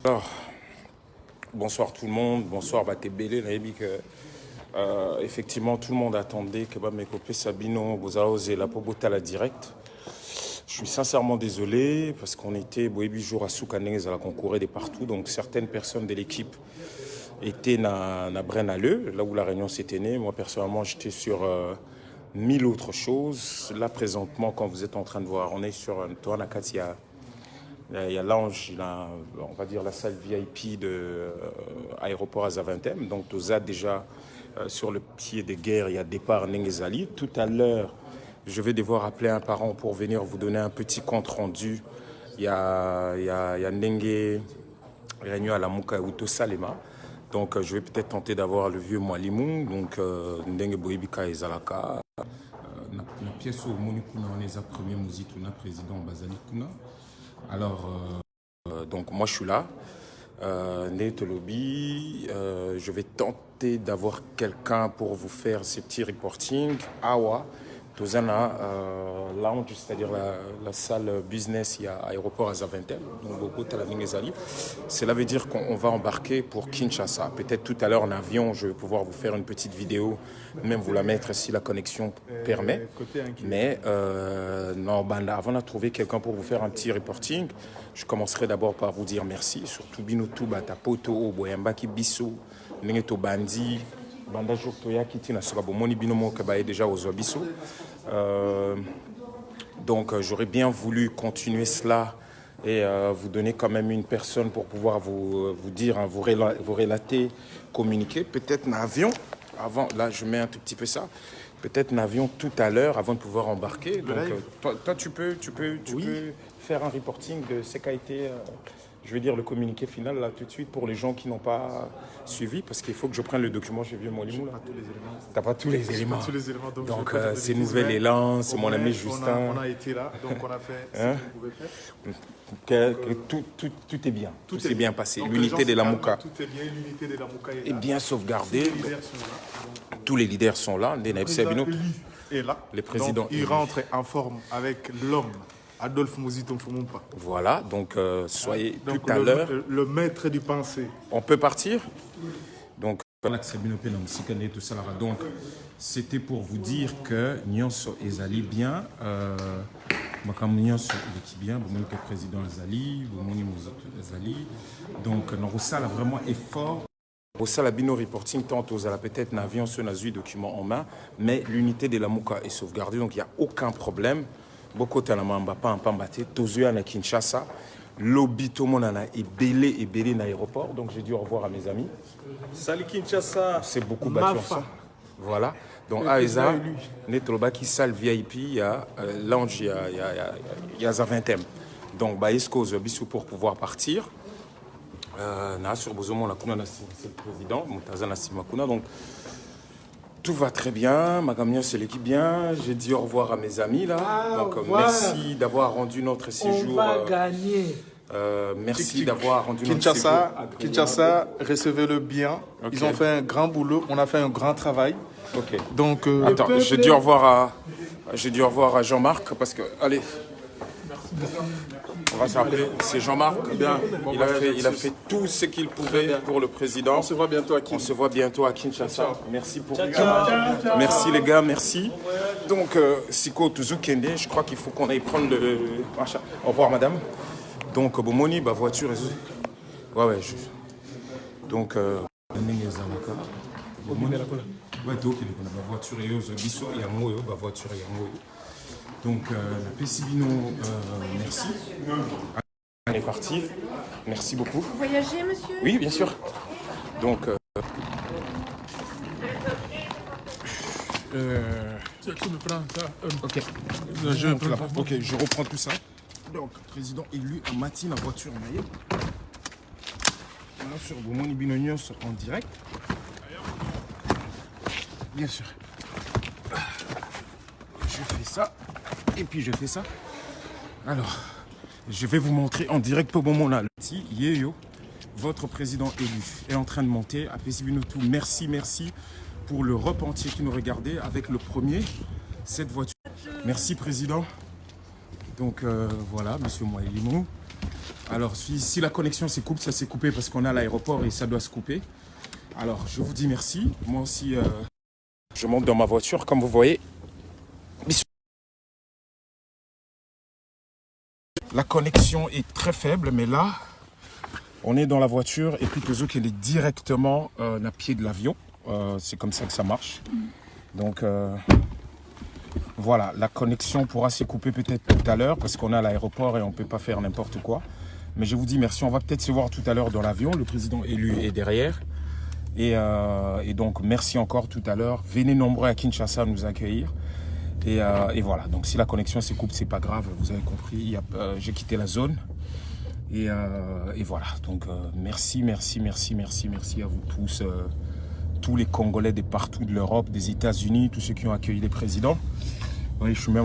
Alors, bonsoir tout le monde, bonsoir Batebele, effectivement tout le monde attendait que mes copains Sabino, Bozao et la Pobota la direct. Je suis sincèrement désolé parce qu'on était 8 jours à Soukanez à la concourir de partout, donc certaines personnes de l'équipe étaient na Brenaleux, là où la réunion s'était née. Moi personnellement j'étais sur 1000 autres choses. Là présentement, quand vous êtes en train de voir, on est sur Toanakatia. Il y a lounge, on va dire la salle VIP de aéroport à Zaventem. Donc, Toza déjà sur le pied de guerre, il y a départ Nengezali. Tout à l'heure, je vais devoir appeler un parent pour venir vous donner un petit compte rendu. Il y a Nenge Réunion à la Mouka Uto Salema. Donc, je vais peut-être tenter d'avoir le vieux Mwalimou. Donc, Nenge Boebika et Zalaka. La pièce au Monikuna, on est la première musique, on a président Bazali Kuna. Alors, donc moi je suis là, Nate Lobby, je vais tenter d'avoir quelqu'un pour vous faire ces petits reporting. Awa, Tozana, lounge, c'est-à-dire la salle business, il y a aéroport à Zaventem, donc beaucoup de Talavingezali. Cela veut dire qu'on va embarquer pour Kinshasa. Peut-être tout à l'heure en avion, je vais pouvoir vous faire une petite vidéo, même vous la mettre si la connexion permet. Mais non, avant de trouver quelqu'un pour vous faire un petit reporting, je commencerai d'abord par vous dire merci. Surtout Binotou, Batapoto, Boyambaki, Bissou, Nengeto Bandi, Banda Jourtoya, Kitina Sorabo, Moni Binomo, Kabaye déjà aux Obisso. Donc j'aurais bien voulu continuer cela et vous donner quand même une personne pour pouvoir vous dire, hein, vous relater, communiquer. Peut-être n'avions, avant, là je mets un tout petit peu ça, peut-être n'avions tout à l'heure avant de pouvoir embarquer. Donc toi tu peux faire un reporting de ce qu'a été, je vais dire, le communiqué final là tout de suite pour les gens qui n'ont pas suivi, parce qu'il faut que je prenne le document chez Vieux Molimou. T'as pas tous les éléments. Tous les éléments. Donc c'est Nouvel Élan, c'est mon ami Justin. On a été là, donc on a fait ce qu'on pouvait faire. Tout est bien, tout s'est bien passé. L'unité de la Mouka. Tout est bien, l'unité de la Mouka est bien sauvegardée. Tous les leaders sont là. Le président est là. Le président. Donc, il rentre en forme avec l'homme. Adolphe Mouziton Fumumpa. Voilà, donc soyez donc, tout à l'heure. Le maître du pensée. On peut partir. Donc, c'était pour vous dire que Nyonso Ezali bien. Nyonso bien, le président Ezali, Ezali. Donc, Norosala vraiment effort. Au Salabino Reporting, tant aux peut-être n'avions ce document en main, mais l'unité de la Mouka est sauvegardée, donc il n'y a aucun problème. Beaucoup de gens pas en pambaté, tous à Kinshasa, lobby tout le monde est belé dans l'aéroport, donc j'ai dit au revoir à mes amis. Salut Kinshasa. C'est beaucoup battu ensemble. Voilà. Donc Aïza, Netroba qui salle VIP, il y a lounge, il y a Zaventem. Donc Baïskos bisou pour pouvoir partir. Sur Bozomo la Kuna c'est le président, Moutazana Simakuna, donc. Tout va très bien, Magamia c'est l'équipe bien, j'ai dit au revoir à mes amis là, donc voilà. Merci d'avoir rendu notre séjour. On va gagner. Merci d'avoir rendu Kinshasa, notre séjour. Kinshasa, recevez-le bien, Ils ont fait un grand boulot, on a fait un grand travail. Ok. Donc, attends, j'ai dit au revoir à Jean-Marc parce que, allez. On va s'appeler, c'est Jean-Marc. Bien. Il a fait tout ce qu'il pouvait pour le président. On se voit bientôt à Kinshasa. Merci pour Merci les gars, merci. Donc, Siko Tuzukende, je crois qu'il faut qu'on aille prendre le. Au revoir madame. Donc, Bomoni, voiture. Ouais. Donc, donc, la Pessibino, merci. On est parti. Merci beaucoup. Vous voyagez, monsieur? Oui, bien sûr. Donc, Qui me prend ça? ok. Ok, je reprends tout ça. Donc, président élu à Matin, la voiture maillée. Là, sur Bomoni Binonios en direct. Bien sûr. Je fais ça. Et puis je fais ça. Alors, je vais vous montrer en direct pour le moment là. Yeyo, votre président élu est en train de monter à Pessibinotou. Merci pour l'Europe entière qui nous regardait avec le premier, cette voiture. Merci président. Donc voilà, monsieur Moualimou. Alors, si la connexion s'est coupée, ça s'est coupé parce qu'on est à l'aéroport et ça doit se couper. Alors, je vous dis merci. Moi aussi, je monte dans ma voiture, comme vous voyez. La connexion est très faible, mais là, on est dans la voiture et puis Tozo qui est directement à pied de l'avion. C'est comme ça que ça marche. Donc, voilà, la connexion pourra se couper peut-être tout à l'heure parce qu'on est à l'aéroport et on ne peut pas faire n'importe quoi. Mais je vous dis merci. On va peut-être se voir tout à l'heure dans l'avion. Le président élu est derrière. Et donc, merci encore tout à l'heure. Venez nombreux à Kinshasa nous accueillir. Et voilà. Donc, si la connexion se coupe, c'est pas grave. Vous avez compris. J'ai quitté la zone. Et voilà. Donc, merci à vous tous. Tous les Congolais de partout de l'Europe, des États-Unis, tous ceux qui ont accueilli les présidents. Oui, je suis même...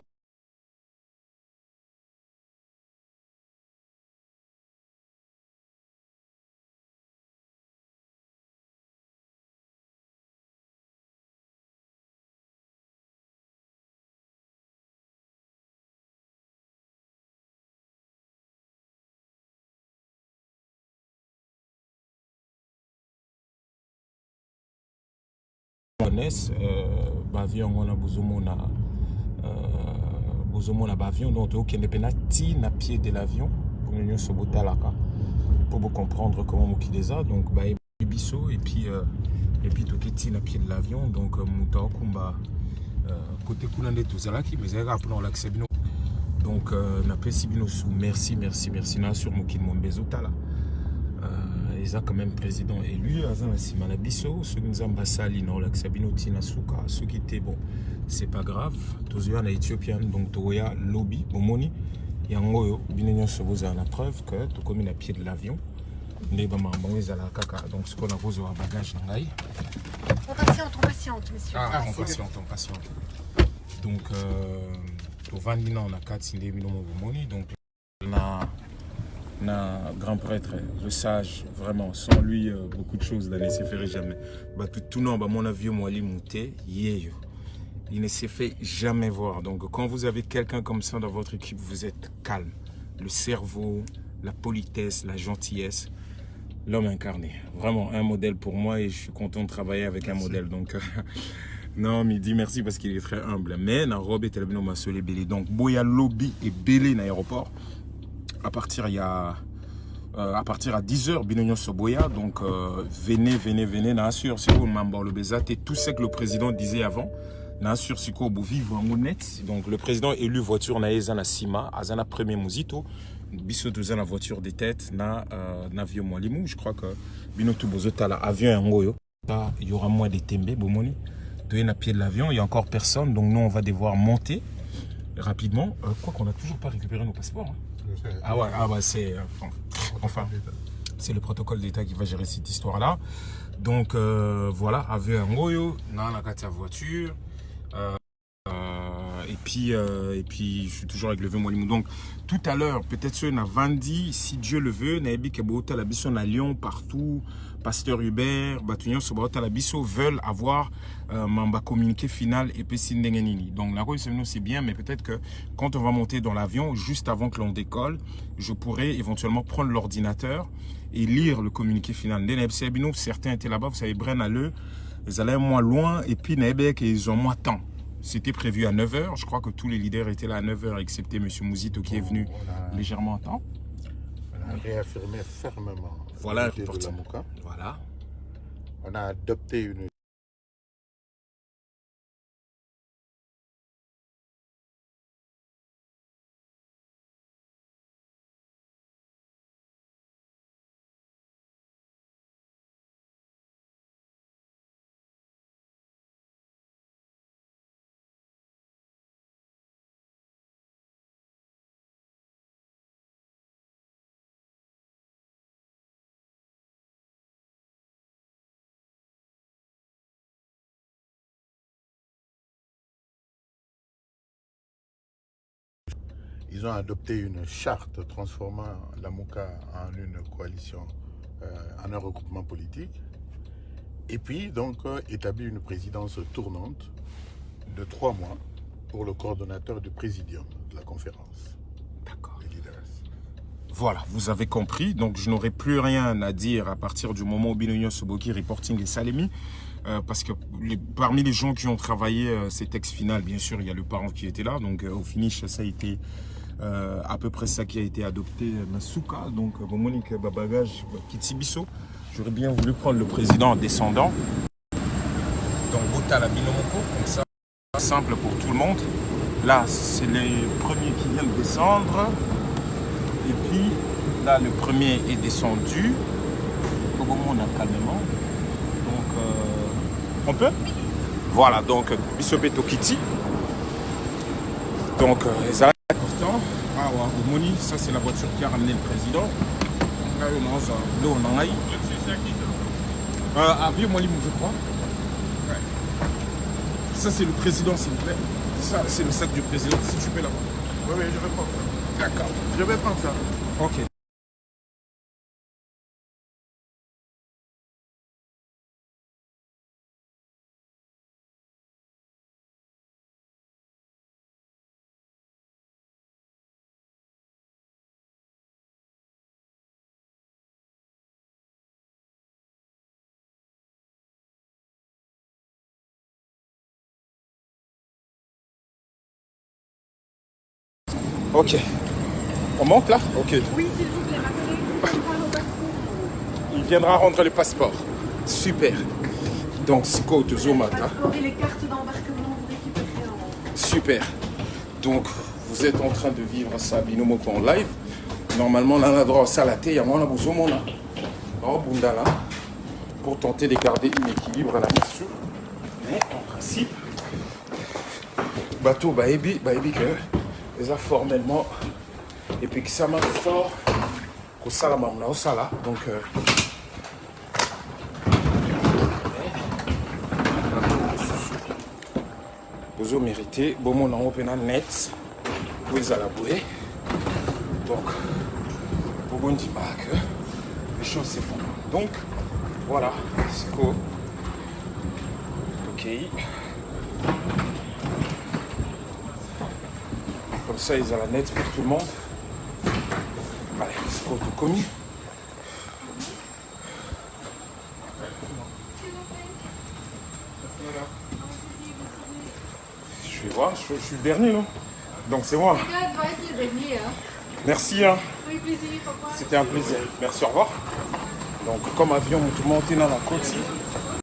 Bavion on a bozomona bavion donc okende penati na pied de l'avion pour nous se botalaka pour vous comprendre comment mokideza donc ba biso et puis toketi na pied de l'avion donc muta okumba côté kuna nde tozalaki mais ezalaka mpona kolakisa bino donc napesi bino sous merci na sur mokili mombezo tala ils ont quand même président élu Azana Simana Bisso, ceux qui nous ont bassali dans l'Axabino Tina Souka, ceux qui étaient bon, c'est pas grave. Tous en Éthiopien, donc Toya lobby, Bomoni, Yango, Binignon Soboza la preuve que tout comme à pied de l'avion, Nebama Moïse à la caca, donc ce qu'on a posé à bagage en gaï. On patiente, monsieur. On patiente. Donc, au 20 ans, on a 4 millions de Bomoni, donc grand prêtre, le sage, vraiment, sans lui, beaucoup de choses ne se feraient jamais. Tout non, mon avis, moi, il ne se fait jamais voir. Donc, quand vous avez quelqu'un comme ça dans votre équipe, vous êtes calme. Le cerveau, la politesse, la gentillesse, l'homme incarné. Vraiment, un modèle pour moi et je suis content de travailler avec un modèle. Donc, non, mais il dit merci parce qu'il est très humble. Mais, la robe est tellement ma seule belé. Donc, Boya Lobby et Belé dans l'aéroport. À partir à 10h, Binognon Soboya, donc venez, n'assure, c'est quoi, Mambo le Bézate, tout ce que le président disait avant, n'assure, c'est quoi, vivre en honnête. Donc le président élu voiture na Ezana Sima, Azana premier Muzito, Bisso la voiture des têtes, na Navio Mwalimou, je crois que Binotu Bozota, la avion en Ngoyo, il y aura moins de tembe, Bomoni, de na pied de l'avion, il n'y a encore personne, donc nous on va devoir monter rapidement, quoi qu'on n'a toujours pas récupéré nos passeports. Hein. C'est c'est le protocole d'État qui va gérer cette histoire-là. Donc voilà, avec un Ngoyo, dans la voiture. Et puis je suis toujours avec le vieux Mwalimou. Donc tout à l'heure, peut-être ceux n'a Vandi, si Dieu le veut, Naebi Kebota, la Bisson à Lyon, partout, Pasteur Hubert, Batunion Sobota, la Bisso veulent avoir ma communiqué final et puis Sindengenini. Donc la rue c'est bien, mais peut-être que quand on va monter dans l'avion, juste avant que l'on décolle, je pourrais éventuellement prendre l'ordinateur et lire le communiqué final. Certains étaient là-bas, vous savez, Bren à l'eux, ils allaient moins loin et puis Naebi ils ont moins temps. C'était prévu à 9h. Je crois que tous les leaders étaient là à 9h, excepté M. Mouzito qui est venu légèrement en temps. On a réaffirmé fermement voilà, l'unité de la Mouka. Voilà. On a adopté une Ils ont adopté une charte transformant la Mouka en une coalition, en un regroupement politique. Et puis, donc, établi une présidence tournante de 3 mois pour le coordonnateur du présidium de la conférence. D'accord. Les leaders. Voilà, vous avez compris. Donc, je n'aurai plus rien à dire à partir du moment où Binoyo Soboki Reporting et Salemi. Parce que parmi les gens qui ont travaillé ces textes finaux, bien sûr, il y a le parent qui était là. Donc, au finish, ça a été à peu près ça qui a été adopté. Masuka, donc, Monique Babagage, Kitsibiso. J'aurais bien voulu prendre le président en descendant. Donc, Botala Binomoko, comme ça, simple pour tout le monde. Là, c'est les premiers qui viennent descendre. Et puis, là, le premier est descendu. Au moment où on a calmement. Donc, on peut? Voilà, donc, Bisobeto Kitty. Donc, les arrêts importants. Ah, ouais, Moni, ça, c'est la voiture qui a ramené le président. Là, on a eu. Avieux Molim, je crois. Ouais. Ça, c'est le président, s'il vous plaît. Ça, c'est le sac du président. Si tu peux l'avoir. Oui, oui, je vais prendre ça. D'accord. Je vais prendre ça. Ok. Ok. On monte là? Ok. Oui, s'il vous plaît, ma collègue. Il viendra rendre le passeport. Super. Donc, c'est quoi au Zomata? Et les cartes d'embarquement, vous récupérez en... Super. Donc, vous êtes en train de vivre ça Binomoko en live. Normalement, on a le droit à salaté, il y a moins de besoin Bundala pour tenter de garder un équilibre à la mission. Mais en principe, bateau, baby, que déjà formellement, et puis que ça marche fort, qu'au salamam là, au sala. Donc, vous méritez, bon, mon nom open net, vous à la bouée. Donc, pour vous dire que les choses se font. Donc, voilà, c'est quoi. Ok. Comme ça, ils ont la net pour tout le monde. Allez, c'est quoi tout commis. Je vais voir, je suis le dernier, non? Donc c'est moi. Merci, hein. Oui, plaisir, papa. C'était un plaisir. Merci, au revoir. Donc, comme avion, tout monté dans la côte.